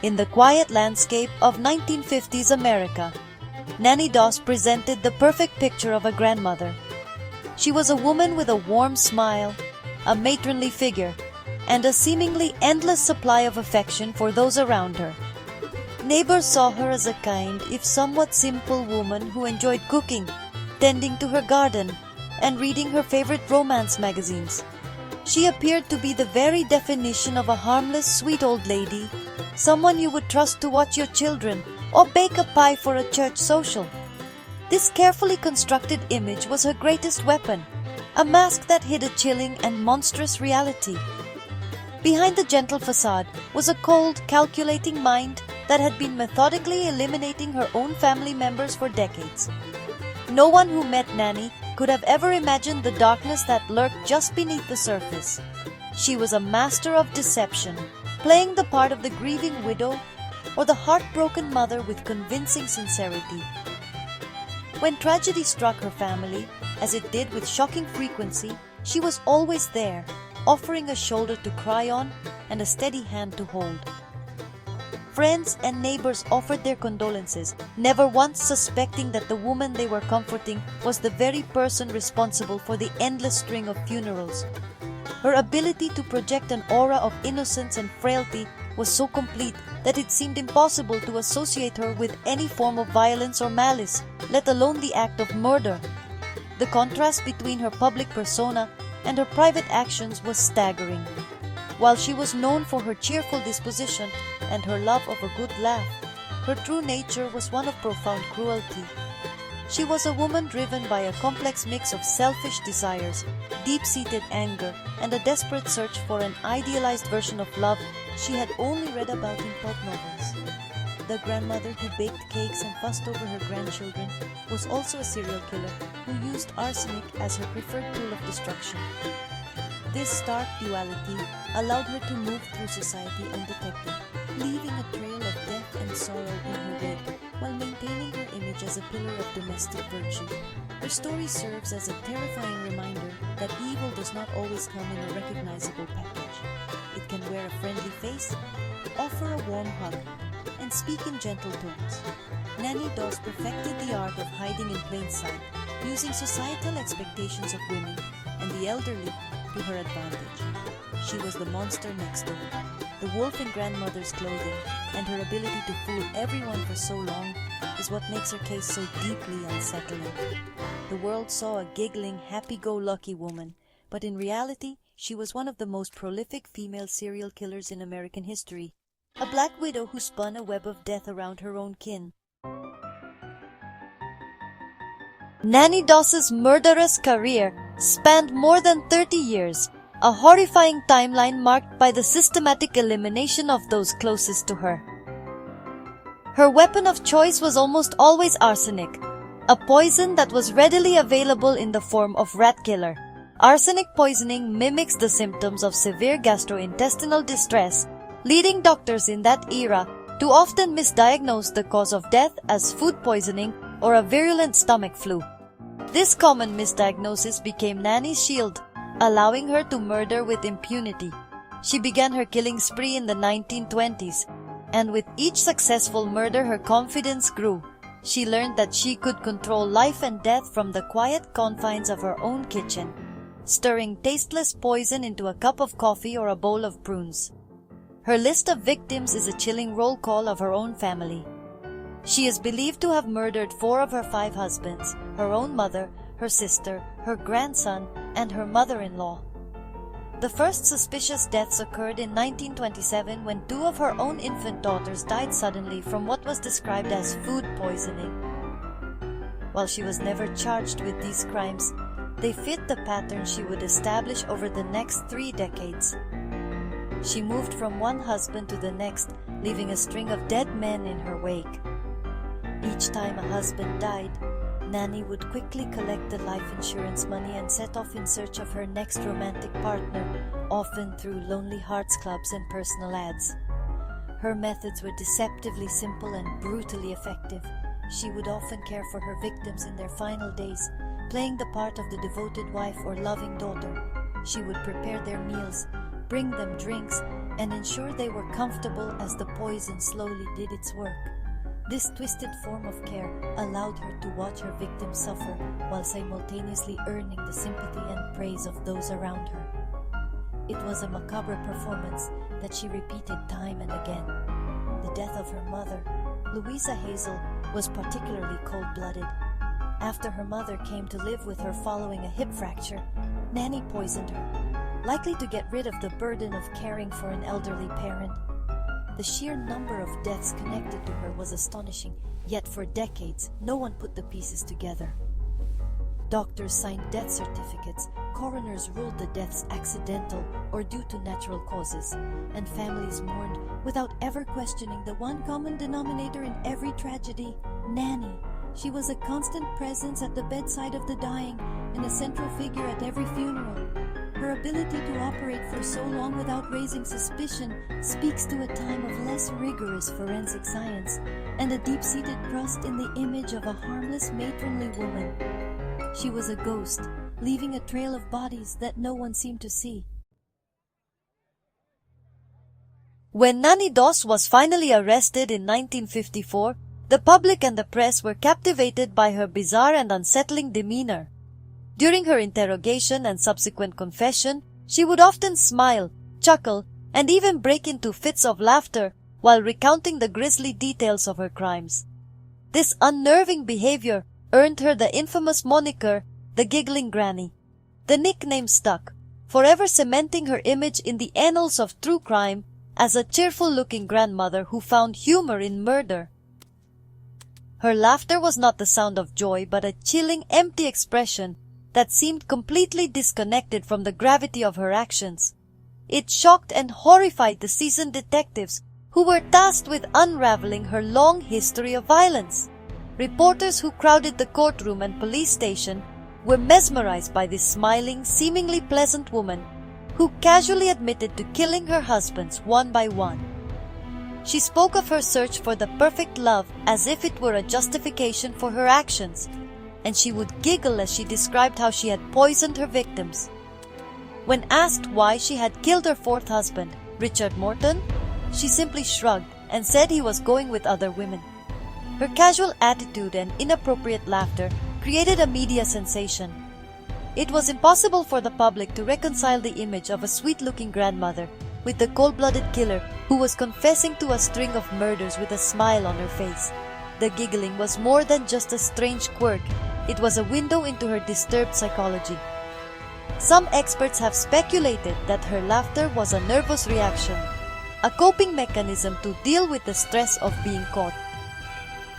In the quiet landscape of 1950s America, Nannie Doss presented the perfect picture of a grandmother. She was a woman with a warm smile, a matronly figure, and a seemingly endless supply of affection for those around her. Neighbors saw her as a kind, if somewhat simple woman who enjoyed cooking, tending to her garden, and reading her favorite romance magazines. She appeared to be the very definition of a harmless, sweet old lady, someone you would trust to watch your children or bake a pie for a church social. This carefully constructed image was her greatest weapon, a mask that hid a chilling and monstrous reality. Behind the gentle facade was a cold, calculating mind that had been methodically eliminating her own family members for decades. No one who met Nannie could have ever imagined the darkness that lurked just beneath the surface. She was a master of deception, playing the part of the grieving widow or the heartbroken mother with convincing sincerity. When tragedy struck her family, as it did with shocking frequency, she was always there, offering a shoulder to cry on and a steady hand to hold. Friends and neighbors offered their condolences, never once suspecting that the woman they were comforting was the very person responsible for the endless string of funerals. Her ability to project an aura of innocence and frailty was so complete that it seemed impossible to associate her with any form of violence or malice, let alone the act of murder. The contrast between her public persona and her private actions was staggering. While she was known for her cheerful disposition and her love of a good laugh, her true nature was one of profound cruelty. She was a woman driven by a complex mix of selfish desires, deep-seated anger, and a desperate search for an idealized version of love she had only read about in pulp novels. The grandmother who baked cakes and fussed over her grandchildren was also a serial killer who used arsenic as her preferred tool of destruction. This stark duality allowed her to move through society undetected, leaving a trail of death and sorrow in her wake, while maintaining her image as a pillar of domestic virtue. Her story serves as a terrifying reminder that evil does not always come in a recognizable package. It can wear a friendly face, offer a warm hug, and speak in gentle tones. Nannie Doss perfected the art of hiding in plain sight, using societal expectations of women and the elderly to her advantage. She was the monster next door, the wolf in grandmother's clothing, and her ability to fool everyone for so long is what makes her case so deeply unsettling. The world saw a giggling, happy-go-lucky woman, but in reality, she was one of the most prolific female serial killers in American history, a black widow who spun a web of death around her own kin. Nannie Doss's murderous career spanned more than 30 years, a horrifying timeline marked by the systematic elimination of those closest to her. Her weapon of choice was almost always arsenic, a poison that was readily available in the form of rat killer. Arsenic poisoning mimics the symptoms of severe gastrointestinal distress, leading doctors in that era to often misdiagnose the cause of death as food poisoning or a virulent stomach flu. This common misdiagnosis became Nannie's shield, allowing her to murder with impunity. She began her killing spree in the 1920s, and with each successful murder her confidence grew. She learned that she could control life and death from the quiet confines of her own kitchen, stirring tasteless poison into a cup of coffee or a bowl of prunes. Her list of victims is a chilling roll call of her own family. She is believed to have murdered 4 of her 5 husbands, her own mother, her sister, her grandson, and her mother-in-law. The first suspicious deaths occurred in 1927 when 2 of her own infant daughters died suddenly from what was described as food poisoning. While she was never charged with these crimes, they fit the pattern she would establish over the next 3 decades. She moved from one husband to the next, leaving a string of dead men in her wake. Each time a husband died, Nannie would quickly collect the life insurance money and set off in search of her next romantic partner, often through Lonely Hearts Clubs and personal ads. Her methods were deceptively simple and brutally effective. She would often care for her victims in their final days, playing the part of the devoted wife or loving daughter. She would prepare their meals, bring them drinks, and ensure they were comfortable as the poison slowly did its work. This twisted form of care allowed her to watch her victims suffer while simultaneously earning the sympathy and praise of those around her. It was a macabre performance that she repeated time and again. The death of her mother, Louisa Hazel, was particularly cold-blooded. After her mother came to live with her following a hip fracture, Nannie poisoned her, likely to get rid of the burden of caring for an elderly parent. The sheer number of deaths connected to her was astonishing, yet for decades no one put the pieces together. Doctors signed death certificates, coroners ruled the deaths accidental or due to natural causes, and families mourned without ever questioning the one common denominator in every tragedy: Nannie. She was a constant presence at the bedside of the dying and a central figure at every funeral. Her ability to operate for so long without raising suspicion speaks to a time of less rigorous forensic science and a deep-seated trust in the image of a harmless, matronly woman. She was a ghost, leaving a trail of bodies that no one seemed to see. When Nannie Doss was finally arrested in 1954, the public and the press were captivated by her bizarre and unsettling demeanor. During her interrogation and subsequent confession, she would often smile, chuckle, and even break into fits of laughter while recounting the grisly details of her crimes. This unnerving behavior earned her the infamous moniker, the Giggling Granny. The nickname stuck, forever cementing her image in the annals of true crime as a cheerful-looking grandmother who found humor in murder. Her laughter was not the sound of joy, but a chilling, empty expression that seemed completely disconnected from the gravity of her actions. It shocked and horrified the seasoned detectives who were tasked with unraveling her long history of violence. Reporters who crowded the courtroom and police station were mesmerized by this smiling, seemingly pleasant woman who casually admitted to killing her husbands one by one. She spoke of her search for the perfect love as if it were a justification for her actions, and she would giggle as she described how she had poisoned her victims. When asked why she had killed her fourth husband, Richard Morton, she simply shrugged and said he was going with other women. Her casual attitude and inappropriate laughter created a media sensation. It was impossible for the public to reconcile the image of a sweet-looking grandmother with the cold-blooded killer who was confessing to a string of murders with a smile on her face. The giggling was more than just a strange quirk. It was a window into her disturbed psychology. Some experts have speculated that her laughter was a nervous reaction, a coping mechanism to deal with the stress of being caught.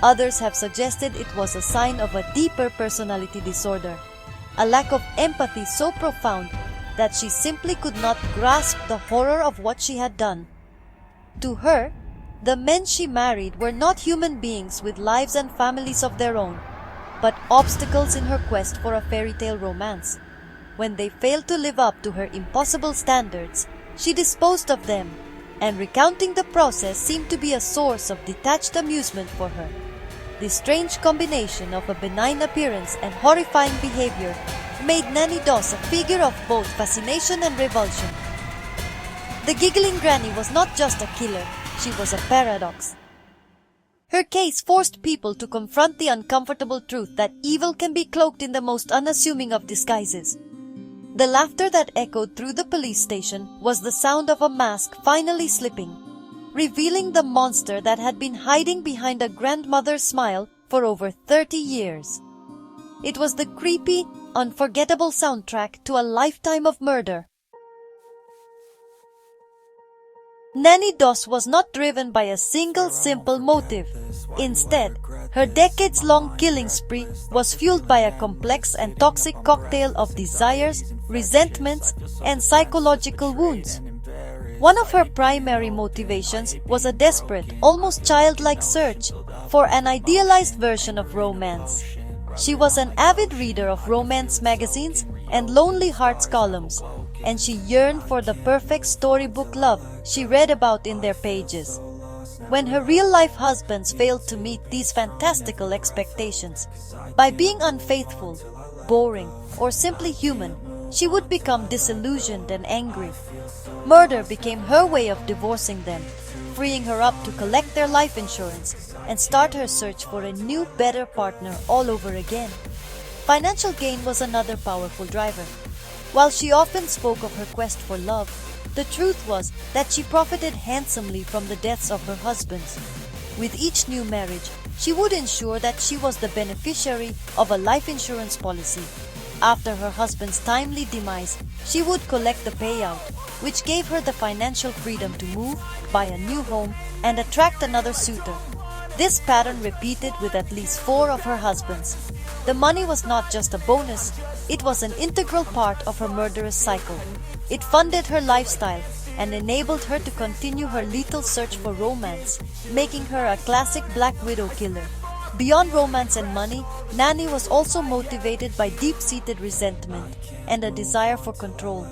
Others have suggested it was a sign of a deeper personality disorder, a lack of empathy so profound that she simply could not grasp the horror of what she had done. To her, the men she married were not human beings with lives and families of their own, but obstacles in her quest for a fairy tale romance. When they failed to live up to her impossible standards, she disposed of them, and recounting the process seemed to be a source of detached amusement for her. This strange combination of a benign appearance and horrifying behavior made Nannie Doss a figure of both fascination and revulsion. The Giggling Granny was not just a killer, she was a paradox. Her case forced people to confront the uncomfortable truth that evil can be cloaked in the most unassuming of disguises. The laughter that echoed through the police station was the sound of a mask finally slipping, revealing the monster that had been hiding behind a grandmother's smile for over 30 years. It was the creepy, unforgettable soundtrack to a lifetime of murder. Nannie Doss was not driven by a single simple motive. Instead, her decades-long killing spree was fueled by a complex and toxic cocktail of desires, resentments, and psychological wounds. One of her primary motivations was a desperate, almost childlike search for an idealized version of romance. She was an avid reader of romance magazines and Lonely Hearts columns, and she yearned for the perfect storybook love she read about in their pages. When her real-life husbands failed to meet these fantastical expectations by being unfaithful, boring, or simply human, she would become disillusioned and angry. Murder became her way of divorcing them, freeing her up to collect their life insurance and start her search for a new, better partner all over again. Financial gain was another powerful driver. While she often spoke of her quest for love, the truth was that she profited handsomely from the deaths of her husbands. With each new marriage, she would ensure that she was the beneficiary of a life insurance policy. After her husband's timely demise, she would collect the payout, which gave her the financial freedom to move, buy a new home, and attract another suitor. This pattern repeated with at least 4 of her husbands. The money was not just a bonus, it was an integral part of her murderous cycle. It funded her lifestyle and enabled her to continue her lethal search for romance, making her a classic Black Widow killer. Beyond romance and money, Nannie was also motivated by deep-seated resentment and a desire for control.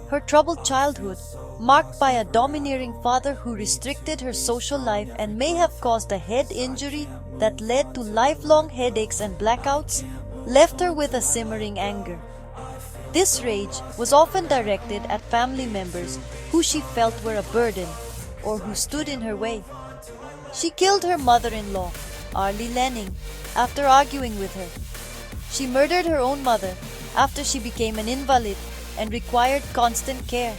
Her troubled childhood, marked by a domineering father who restricted her social life and may have caused a head injury that led to lifelong headaches and blackouts, left her with a simmering anger. This rage was often directed at family members who she felt were a burden or who stood in her way. She killed her mother-in-law, Arlie Lenning, after arguing with her. She murdered her own mother after she became an invalid and required constant care.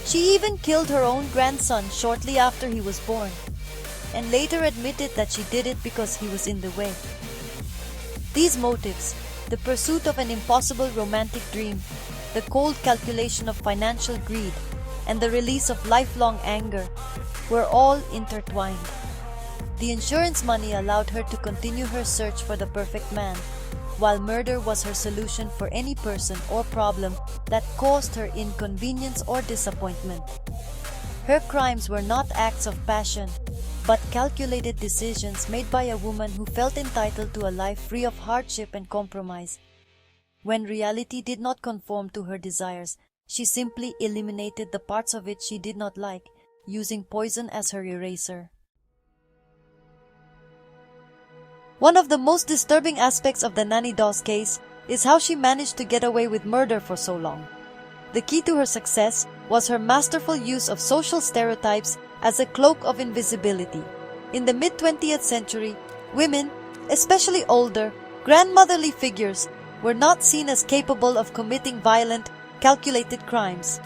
She even killed her own grandson shortly after he was born, and later admitted that she did it because he was in the way. These motives, the pursuit of an impossible romantic dream, the cold calculation of financial greed, and the release of lifelong anger, were all intertwined. The insurance money allowed her to continue her search for the perfect man, while murder was her solution for any person or problem that caused her inconvenience or disappointment. Her crimes were not acts of passion, but calculated decisions made by a woman who felt entitled to a life free of hardship and compromise. When reality did not conform to her desires, she simply eliminated the parts of it she did not like, using poison as her eraser. One of the most disturbing aspects of the Nannie Doss case is how she managed to get away with murder for so long. The key to her success was her masterful use of social stereotypes as a cloak of invisibility. In the mid-20th century, women, especially older, grandmotherly figures, were not seen as capable of committing violent, calculated crimes.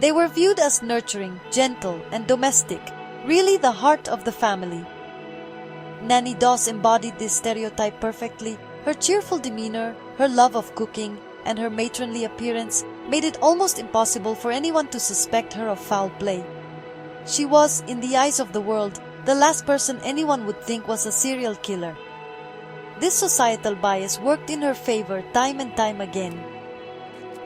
They were viewed as nurturing, gentle, and domestic, really the heart of the family. Nannie Doss embodied this stereotype perfectly. Her cheerful demeanor, her love of cooking, and her matronly appearance made it almost impossible for anyone to suspect her of foul play. She was, in the eyes of the world, the last person anyone would think was a serial killer. This societal bias worked in her favor time and time again.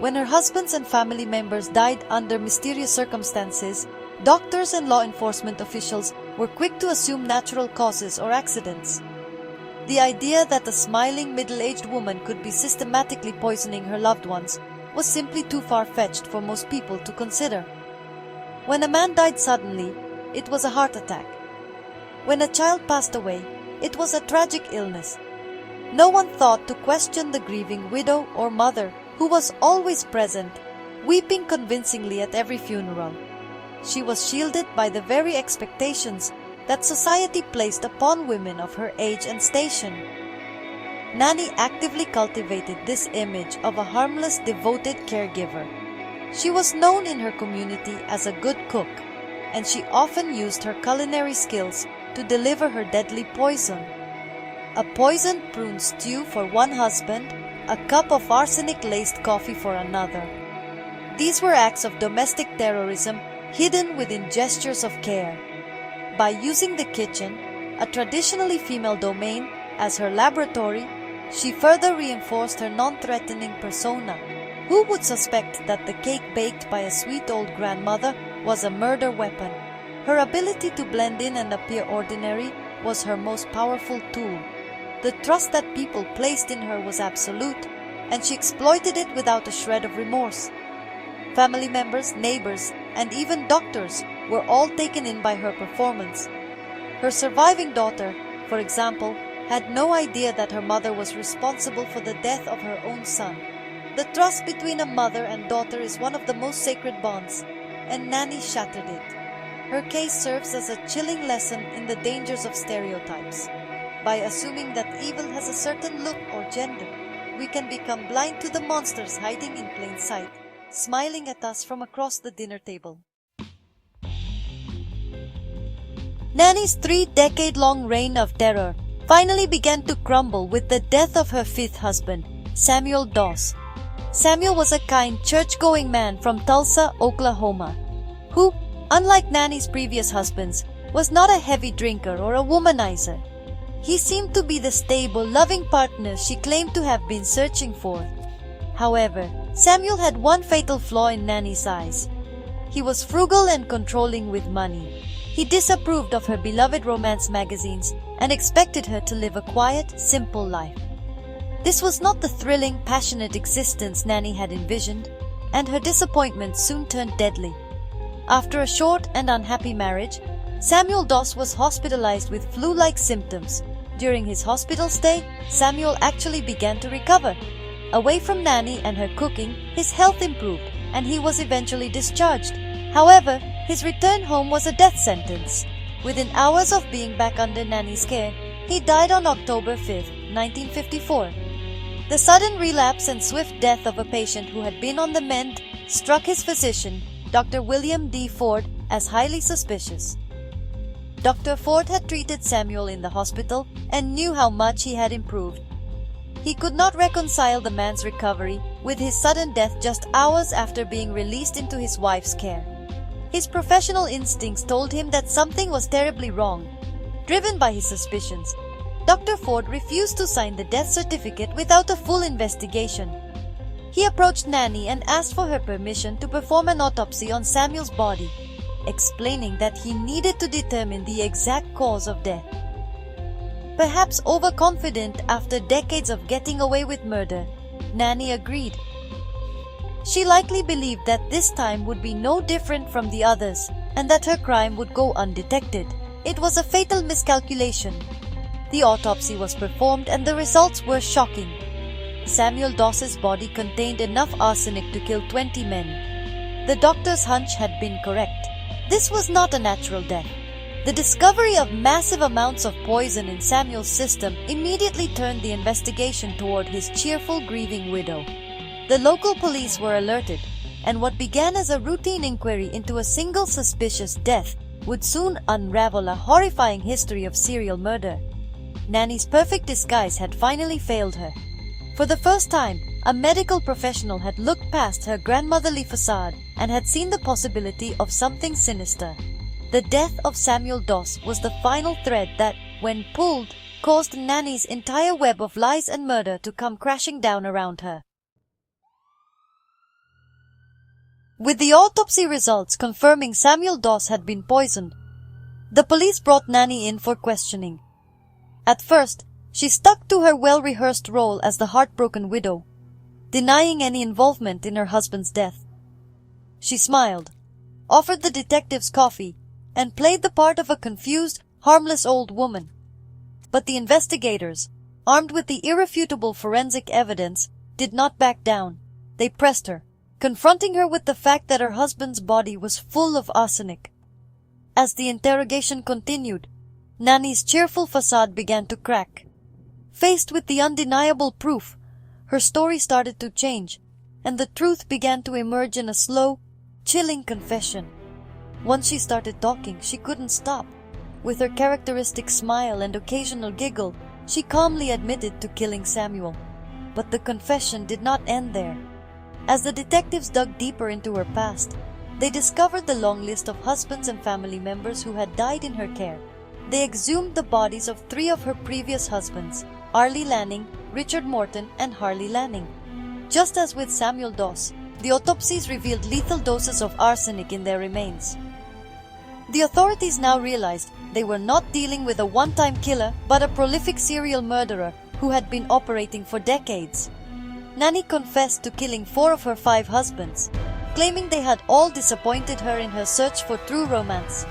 When her husbands and family members died under mysterious circumstances, doctors and law enforcement officials were quick to assume natural causes or accidents. The idea that a smiling middle-aged woman could be systematically poisoning her loved ones was simply too far-fetched for most people to consider. When a man died suddenly, it was a heart attack. When a child passed away, it was a tragic illness. No one thought to question the grieving widow or mother who was always present, weeping convincingly at every funeral. She was shielded by the very expectations that society placed upon women of her age and station. Nannie actively cultivated this image of a harmless, devoted caregiver. She was known in her community as a good cook, and she often used her culinary skills to deliver her deadly poison. A poisoned prune stew for one husband, a cup of arsenic-laced coffee for another. These were acts of domestic terrorism hidden within gestures of care. By using the kitchen, a traditionally female domain, as her laboratory, she further reinforced her non-threatening persona. Who would suspect that the cake baked by a sweet old grandmother was a murder weapon? Her ability to blend in and appear ordinary was her most powerful tool. The trust that people placed in her was absolute, and she exploited it without a shred of remorse. Family members, neighbors, and even doctors were all taken in by her performance. Her surviving daughter, for example, had no idea that her mother was responsible for the death of her own son. The trust between a mother and daughter is one of the most sacred bonds, and Nannie shattered it. Her case serves as a chilling lesson in the dangers of stereotypes. By assuming that evil has a certain look or gender, we can become blind to the monsters hiding in plain sight, smiling at us from across the dinner table. Nannie's 3-decade-long reign of terror finally began to crumble with the death of her 5th husband, Samuel Doss. Samuel was a kind, church-going man from Tulsa, Oklahoma, who, unlike Nannie's previous husbands, was not a heavy drinker or a womanizer. He seemed to be the stable, loving partner she claimed to have been searching for. However, Samuel had one fatal flaw in Nannie's eyes. He was frugal and controlling with money. He disapproved of her beloved romance magazines and expected her to live a quiet, simple life. This was not the thrilling, passionate existence Nannie had envisioned, and her disappointment soon turned deadly. After a short and unhappy marriage, Samuel Doss was hospitalized with flu-like symptoms. During his hospital stay, Samuel actually began to recover. Away from Nannie and her cooking, his health improved, and he was eventually discharged. However, his return home was a death sentence. Within hours of being back under Nannie's care, he died on October 5, 1954. The sudden relapse and swift death of a patient who had been on the mend struck his physician, Dr. William D. Ford, as highly suspicious. Dr. Ford had treated Samuel in the hospital and knew how much he had improved. He could not reconcile the man's recovery with his sudden death just hours after being released into his wife's care. His professional instincts told him that something was terribly wrong. Driven by his suspicions, Dr. Ford refused to sign the death certificate without a full investigation. He approached Nannie and asked for her permission to perform an autopsy on Samuel's body, explaining that he needed to determine the exact cause of death. Perhaps overconfident after decades of getting away with murder, Nannie agreed. She likely believed that this time would be no different from the others and that her crime would go undetected. It was a fatal miscalculation. The autopsy was performed and the results were shocking. Samuel Doss's body contained enough arsenic to kill 20 men. The doctor's hunch had been correct. This was not a natural death. The discovery of massive amounts of poison in Samuel's system immediately turned the investigation toward his cheerful, grieving widow. The local police were alerted, and what began as a routine inquiry into a single suspicious death would soon unravel a horrifying history of serial murder. Nannie's perfect disguise had finally failed her. For the first time, a medical professional had looked past her grandmotherly facade and had seen the possibility of something sinister. The death of Samuel Doss was the final thread that, when pulled, caused Nannie's entire web of lies and murder to come crashing down around her. With the autopsy results confirming Samuel Doss had been poisoned, the police brought Nannie in for questioning. At first, she stuck to her well-rehearsed role as the heartbroken widow, denying any involvement in her husband's death. She smiled, offered the detectives coffee, and played the part of a confused, harmless old woman. But the investigators, armed with the irrefutable forensic evidence, did not back down. They pressed her, confronting her with the fact that her husband's body was full of arsenic. As the interrogation continued, Nannie's cheerful facade began to crack. Faced with the undeniable proof, her story started to change, and the truth began to emerge in a slow, chilling confession. Once she started talking, she couldn't stop. With her characteristic smile and occasional giggle, she calmly admitted to killing Samuel. But the confession did not end there. As the detectives dug deeper into her past, they discovered the long list of husbands and family members who had died in her care. They exhumed the bodies of 3 of her previous husbands, Arlie Lanning, Richard Morton, and Harley Lanning. Just as with Samuel Doss, the autopsies revealed lethal doses of arsenic in their remains. The authorities now realized they were not dealing with a one-time killer but a prolific serial murderer who had been operating for decades. Nannie confessed to killing 4 of her 5 husbands, claiming they had all disappointed her in her search for true romance.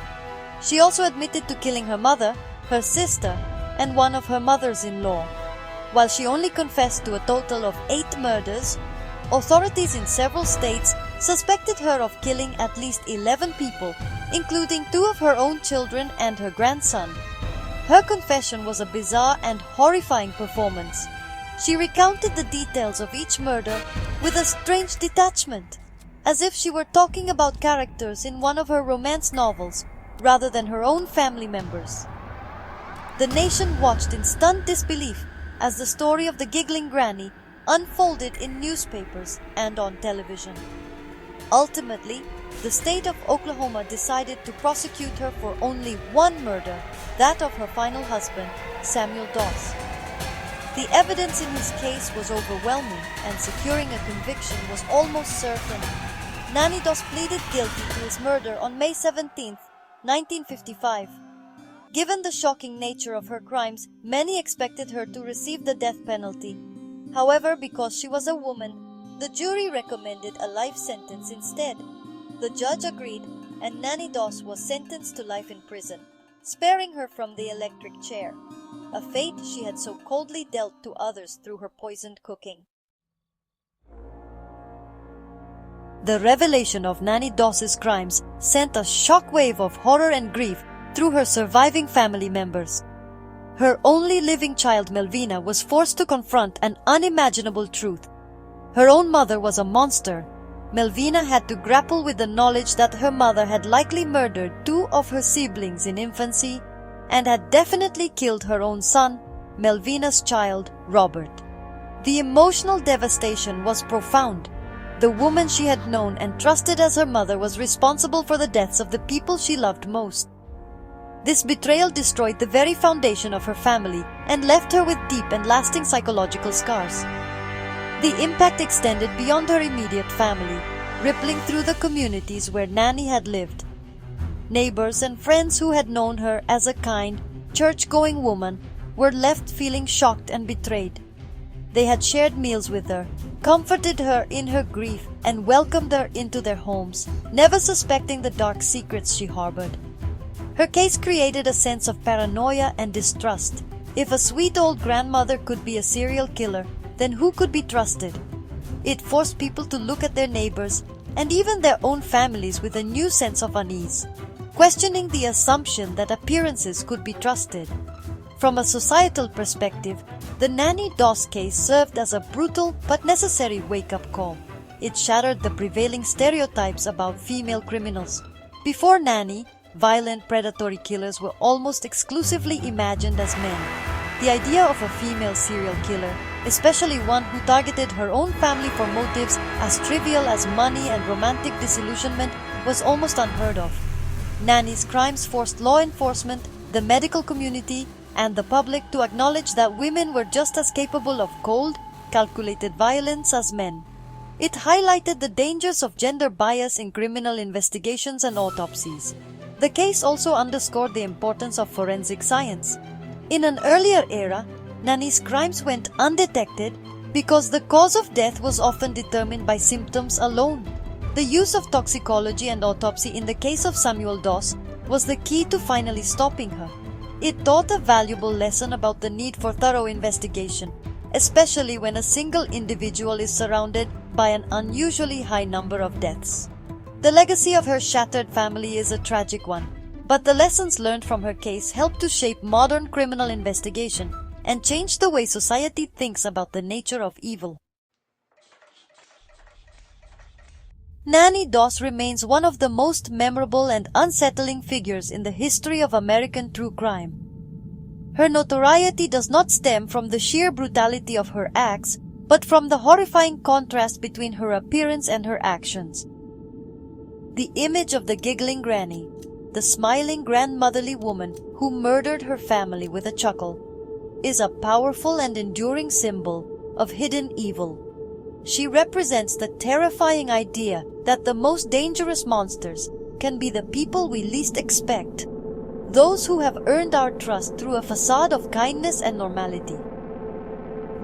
She also admitted to killing her mother, her sister, and one of her mothers-in-law. While she only confessed to a total of 8 murders, Authorities in several states suspected her of killing at least 11 people, including 2 of her own children and her grandson. Her confession was a bizarre and horrifying performance. She recounted the details of each murder with a strange detachment, as if she were talking about characters in one of her romance novels rather than her own family members. The nation watched in stunned disbelief as the story of the Giggling Granny unfolded in newspapers and on television. Ultimately, the state of Oklahoma decided to prosecute her for only one murder, that of her final husband, Samuel Doss. The evidence in his case was overwhelming, and securing a conviction was almost certain. Nannie Doss pleaded guilty to his murder on May 17, 1955. Given the shocking nature of her crimes, many expected her to receive the death penalty. However, because she was a woman, the jury recommended a life sentence instead. The judge agreed, and Nannie Doss was sentenced to life in prison, sparing her from the electric chair, a fate she had so coldly dealt to others through her poisoned cooking. The revelation of Nannie Doss's crimes sent a shockwave of horror and grief through her surviving family members. Her only living child, Melvina, was forced to confront an unimaginable truth. Her own mother was a monster. Melvina had to grapple with the knowledge that her mother had likely murdered 2 of her siblings in infancy and had definitely killed her own son, Melvina's child, Robert. The emotional devastation was profound. The woman she had known and trusted as her mother was responsible for the deaths of the people she loved most. This betrayal destroyed the very foundation of her family and left her with deep and lasting psychological scars. The impact extended beyond her immediate family, rippling through the communities where Nannie had lived. Neighbors and friends who had known her as a kind, church-going woman were left feeling shocked and betrayed. They had shared meals with her, comforted her in her grief, and welcomed her into their homes, never suspecting the dark secrets she harbored. Her case created a sense of paranoia and distrust. If a sweet old grandmother could be a serial killer, then who could be trusted? It forced people to look at their neighbors and even their own families with a new sense of unease, questioning the assumption that appearances could be trusted. From a societal perspective, the Nannie Doss case served as a brutal but necessary wake-up call. It shattered the prevailing stereotypes about female criminals. Before Nannie, violent predatory killers were almost exclusively imagined as men. The idea of a female serial killer, especially one who targeted her own family for motives as trivial as money and romantic disillusionment, was almost unheard of. Nannie's crimes forced law enforcement, the medical community, and the public to acknowledge that women were just as capable of cold, calculated violence as men. It highlighted the dangers of gender bias in criminal investigations and autopsies. The case also underscored the importance of forensic science. In an earlier era, Nannie's crimes went undetected because the cause of death was often determined by symptoms alone. The use of toxicology and autopsy in the case of Samuel Doss was the key to finally stopping her. It taught a valuable lesson about the need for thorough investigation, especially when a single individual is surrounded by an unusually high number of deaths. The legacy of her shattered family is a tragic one, but the lessons learned from her case helped to shape modern criminal investigation and change the way society thinks about the nature of evil. Nannie Doss remains one of the most memorable and unsettling figures in the history of American true crime. Her notoriety does not stem from the sheer brutality of her acts, but from the horrifying contrast between her appearance and her actions. The image of the Giggling Granny, the smiling grandmotherly woman who murdered her family with a chuckle, is a powerful and enduring symbol of hidden evil. She represents the terrifying idea that the most dangerous monsters can be the people we least expect, those who have earned our trust through a facade of kindness and normality.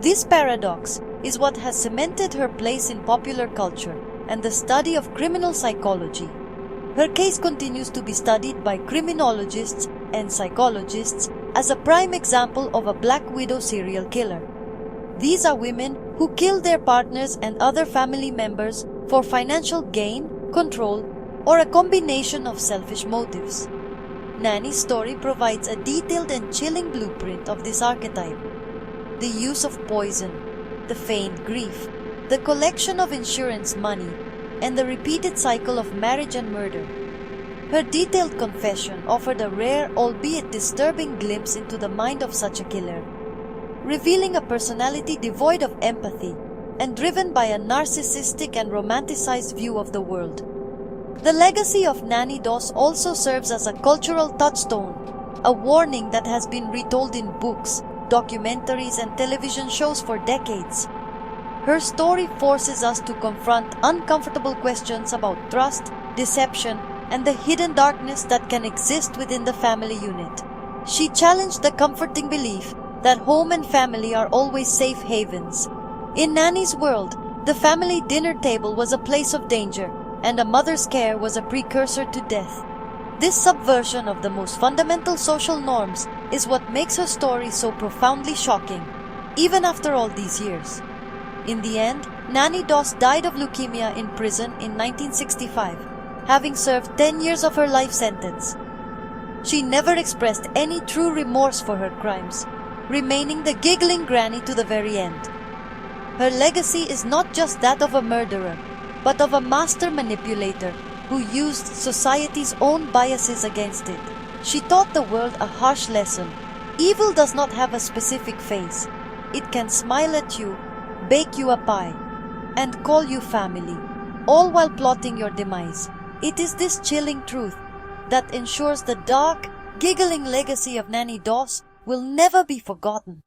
This paradox is what has cemented her place in popular culture and the study of criminal psychology. Her case continues to be studied by criminologists and psychologists as a prime example of a Black widow serial killer. These are women who killed their partners and other family members for financial gain, control, or a combination of selfish motives. Nannie's story provides a detailed and chilling blueprint of this archetype. The use of poison, the feigned grief, the collection of insurance money, and the repeated cycle of marriage and murder. Her detailed confession offered a rare, albeit disturbing glimpse into the mind of such a killer, revealing a personality devoid of empathy and driven by a narcissistic and romanticized view of the world. The legacy of Nannie Doss also serves as a cultural touchstone, a warning that has been retold in books, documentaries, and television shows for decades. Her story forces us to confront uncomfortable questions about trust, deception, and the hidden darkness that can exist within the family unit. She challenged the comforting belief that home and family are always safe havens. In Nannie's world, the family dinner table was a place of danger, and a mother's care was a precursor to death. This subversion of the most fundamental social norms is what makes her story so profoundly shocking, even after all these years. In the end, Nannie Doss died of leukemia in prison in 1965, having served 10 years of her life sentence. She never expressed any true remorse for her crimes, remaining the giggling granny to the very end. Her legacy is not just that of a murderer, but of a master manipulator who used society's own biases against it. She taught the world a harsh lesson. Evil does not have a specific face. It can smile at you, bake you a pie, and call you family, all while plotting your demise. It is this chilling truth that ensures the dark, giggling legacy of Nannie Doss will never be forgotten.